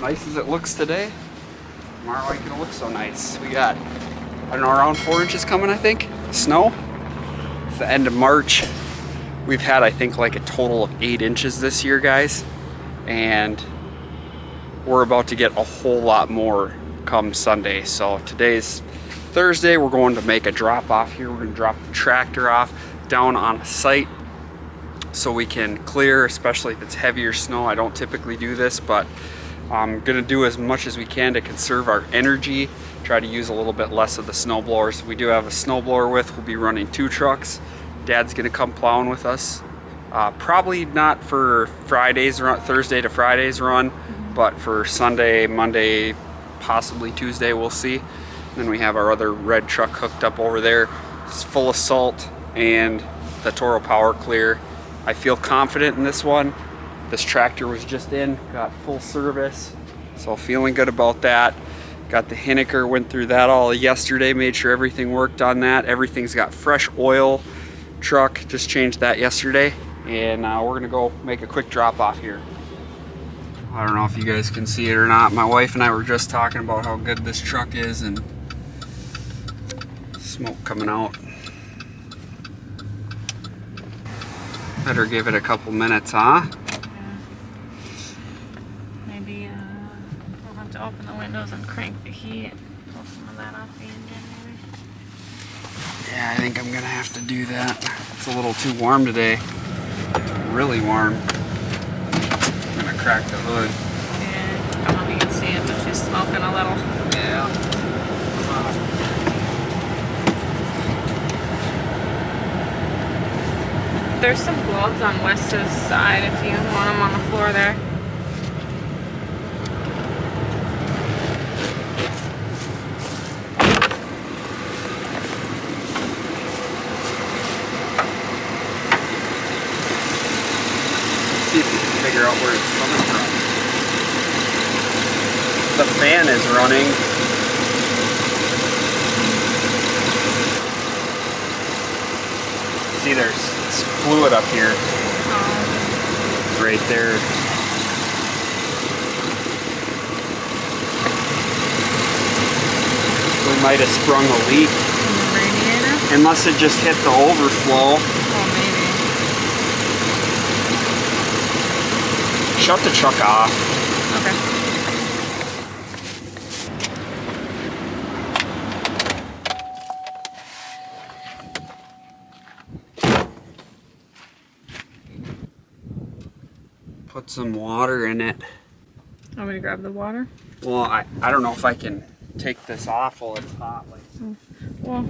nice as it looks today, tomorrow ain't gonna look so nice. We got, I don't know, around 4 inches coming, I think, snow. It's the end of March. We've had, I think, like a total of 8 inches this year, guys. And we're about to get a whole lot more come Sunday. So today's Thursday, we're going to make a drop off here. We're gonna drop the tractor off down on a site so we can clear, especially if it's heavier snow. I don't typically do this, but I'm gonna do as much as we can to conserve our energy, try to use a little bit less of the snow blowers. We do have a snow blower with, we'll be running 2 trucks. Dad's gonna come plowing with us. Probably not for Fridays run, Thursday to Fridays run, but for Sunday, Monday, possibly Tuesday, we'll see. And then we have our other red truck hooked up over there. It's full of salt and the Toro Power Clear. I feel confident in this one. This tractor was just in, got full service, so feeling good about that. Got the Hinniker, went through that all yesterday, made sure everything worked on that. Everything's got fresh oil. Truck, just changed that yesterday, and we're gonna go make a quick drop off here. I don't know if you guys can see it or not. My wife and I were just talking about how good this truck is, and smoke coming out. Better give it a couple minutes, huh? Yeah. Maybe we'll have to open the windows and crank the heat, pull some of that off the engine maybe. Yeah, I think I'm gonna have to do that. It's a little too warm today. Really warm. I'm gonna crack the hood. Yeah, I don't know if you can see it, but she's smoking a little. Yeah. There's some gloves on Wes's side if you want them on the floor there. See if you can figure out where it's coming from. The fan is running. See, there's fluid up here. Right there. We might have sprung a leak. In the radiator? Unless it just hit the overflow. Oh, maybe. Shut the truck off. Okay. Put some water in it. Want me to grab the water? Well, I don't know if I can take this off while it's hot. Like. Well,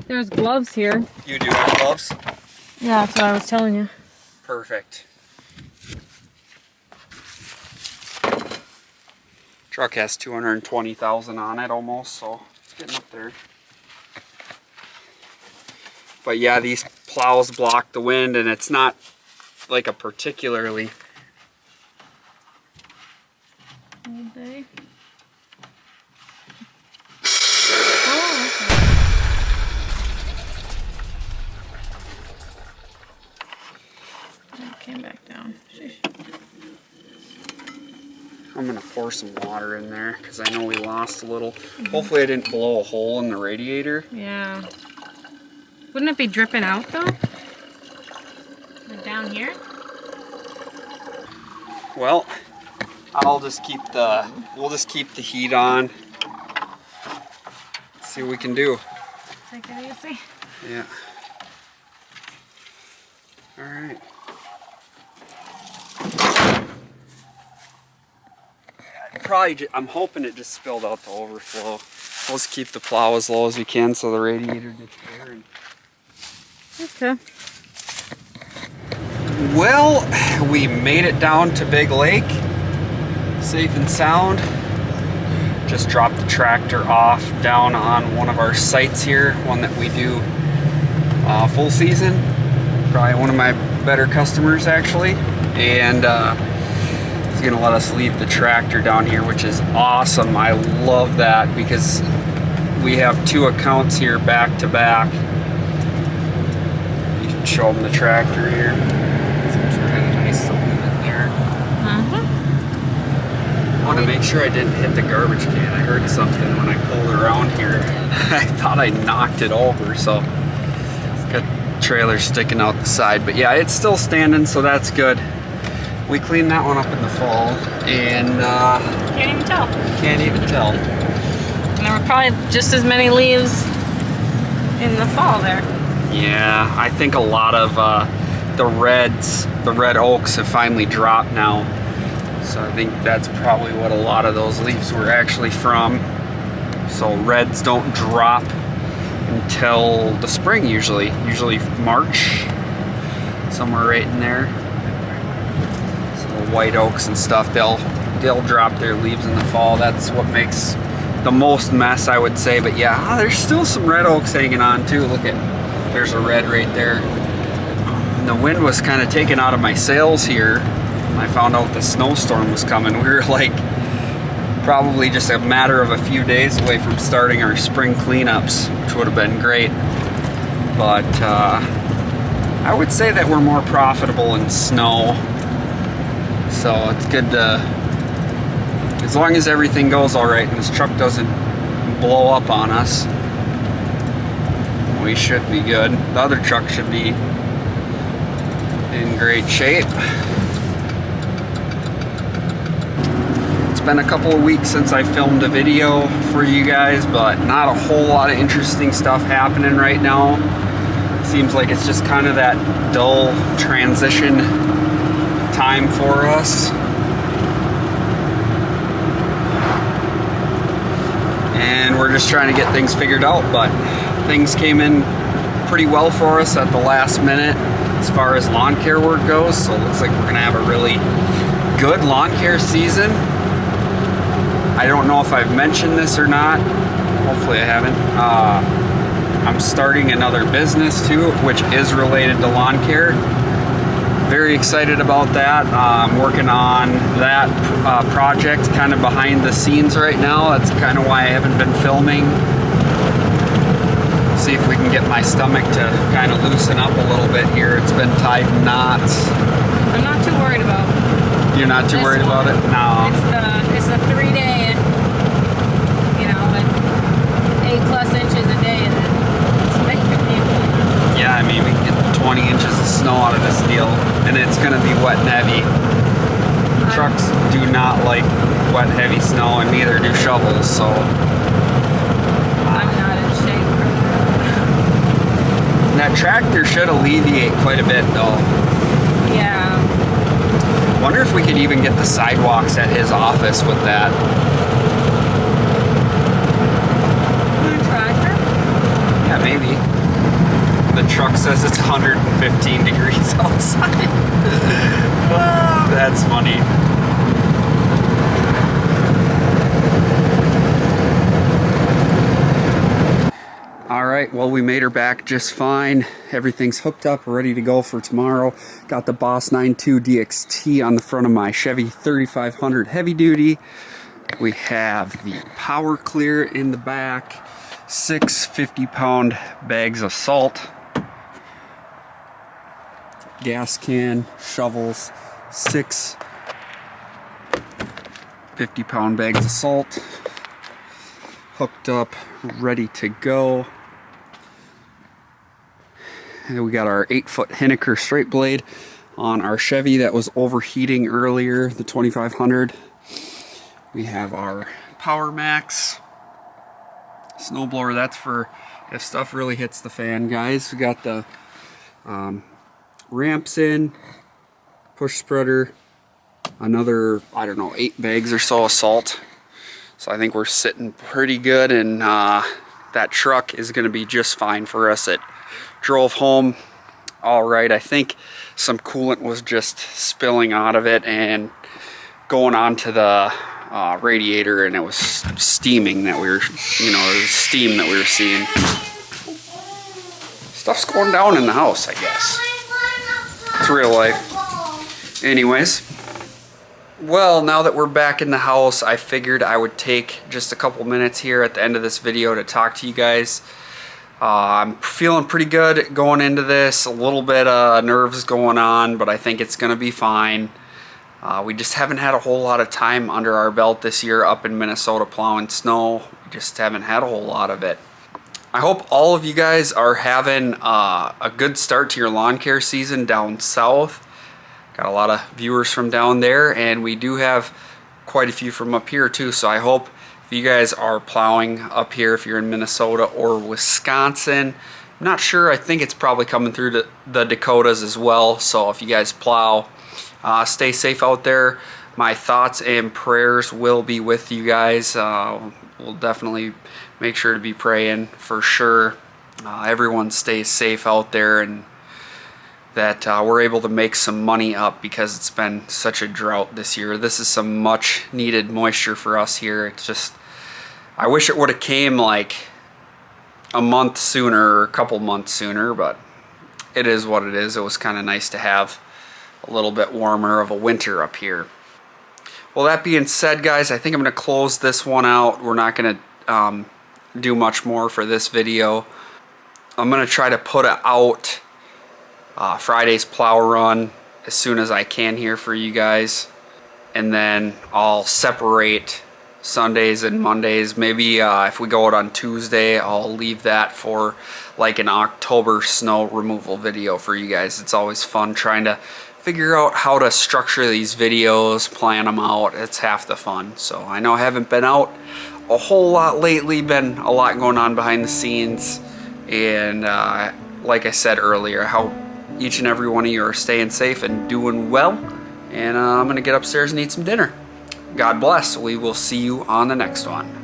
there's gloves here. You do have gloves? Yeah, that's what I was telling you. Perfect. Truck has 220,000 on it almost, so it's getting up there. But yeah, these plows block the wind, and it's not like a particularly All day. Oh, okay. It came back down. Sheesh. I'm gonna pour some water in there because I know we lost a little. Hopefully I didn't blow a hole in the radiator. Yeah. Wouldn't it be dripping out though? Like down here? Well, we'll just keep the heat on. See what we can do. Take it easy. Yeah. All right. I'm hoping it just spilled out the overflow. Let's keep the plow as low as we can so the radiator gets there. Okay. Well, we made it down to Big Lake, safe and sound. Just dropped the tractor off down on one of our sites here, one that we do full season. Probably one of my better customers actually, and he's gonna let us leave the tractor down here, which is awesome. I love that because we have 2 accounts here back to back. You can show them the tractor here. It's got a nice saloon in there. want to make sure I didn't hit the garbage can. I heard something when I pulled around here. I thought I knocked it over, so got trailer sticking out the side. But yeah, it's still standing, so that's good. We cleaned that one up in the fall, and can't even tell. Can't even tell. And there were probably just as many leaves in the fall there. Yeah, I think a lot of the red oaks have finally dropped now. So I think that's probably what a lot of those leaves were actually from. So reds don't drop until the spring usually March, somewhere right in there. So the white oaks and stuff, they'll drop their leaves in the fall. That's what makes the most mess, I would say. But yeah, there's still some red oaks hanging on too. Look at, there's a red right there. And the wind was kind of taken out of my sails here. I found out the snowstorm was coming. We were like probably just a matter of a few days away from starting our spring cleanups, which would have been great. But I would say that we're more profitable in snow. So it's good to, as long as everything goes all right and this truck doesn't blow up on us, we should be good. The other truck should be in great shape. It's been a couple of weeks since I filmed a video for you guys, but not a whole lot of interesting stuff happening right now. Seems like it's just kind of that dull transition time for us. And we're just trying to get things figured out, but things came in pretty well for us at the last minute as far as lawn care work goes. So it looks like we're gonna have a really good lawn care season. I don't know if I've mentioned this or not. Hopefully I haven't. I'm starting another business too, which is related to lawn care. Very excited about that. I'm working on that project kind of behind the scenes right now. That's kind of why I haven't been filming. See if we can get my stomach to kind of loosen up a little bit here. It's been tied in knots. I'm not too worried about it. You're not too worried about it? No. It's the 3-day, you know, but 8+ inches a day, and it's making me. Yeah, I mean, we can get 20 inches of snow out of this deal, and it's gonna be wet and heavy. Trucks do not like wet, heavy snow, and neither do shovels, so. I'm not in shape. That tractor should alleviate quite a bit, though. Yeah. Wonder if we could even get the sidewalks at his office with that. Tractor? Yeah, maybe. The truck says it's 115 degrees outside. Oh, that's funny. All right, well, we made her back just fine. Everything's hooked up, ready to go for tomorrow. Got the Boss 92 DXT on the front of my Chevy 3500 heavy duty. We have the Power Clear in the back, 6 50-pound bags of salt, gas can, shovels, 6 50-pound bags of salt, hooked up, ready to go. And we got our 8-foot Henniker straight blade on our Chevy that was overheating earlier, the 2500. We have our Power Max snowblower. That's for if stuff really hits the fan, guys. We got the ramps in, push spreader, another, I don't know, 8 bags or so of salt. So I think we're sitting pretty good, and that truck is going to be just fine for us. It drove home all right. I think some coolant was just spilling out of it and going onto the radiator, and it was steaming that we were, you know, it was steam that we were seeing. Stuff's going down in the house, I guess. It's real life. Anyways, well, now that we're back in the house, I figured I would take just a couple minutes here at the end of this video to talk to you guys. I'm feeling pretty good going into this. A little bit of nerves going on, but I think it's going to be fine. We just haven't had a whole lot of time under our belt this year up in Minnesota plowing snow. We just haven't had a whole lot of it. I hope all of you guys are having a good start to your lawn care season down south. Got a lot of viewers from down there, and we do have quite a few from up here too. So I hope if you guys are plowing up here, if you're in Minnesota or Wisconsin, I'm not sure, I think it's probably coming through the Dakotas as well. So if you guys plow, stay safe out there. My thoughts and prayers will be with you guys. We'll definitely make sure to be praying for sure. Everyone stays safe out there, and that we're able to make some money up, because it's been such a drought this year. This is some much needed moisture for us here. It's just, I wish it would have came like a month sooner or a couple months sooner, but it is what it is. It was kind of nice to have a little bit warmer of a winter up here. Well, that being said, guys, I think I'm going to close this one out. We're not going to do much more for this video. I'm going to try to put it out Friday's plow run as soon as I can here for you guys, and then I'll separate Sundays and Mondays. Maybe if we go out on Tuesday, I'll leave that for like an October snow removal video for you guys. It's always fun trying to figure out how to structure these videos, plan them out. It's half the fun. So I know I haven't been out a whole lot lately, been a lot going on behind the scenes, and like I said earlier, how each and every one of you are staying safe and doing well. And I'm gonna get upstairs and eat some dinner. God bless. We will see you on the next one.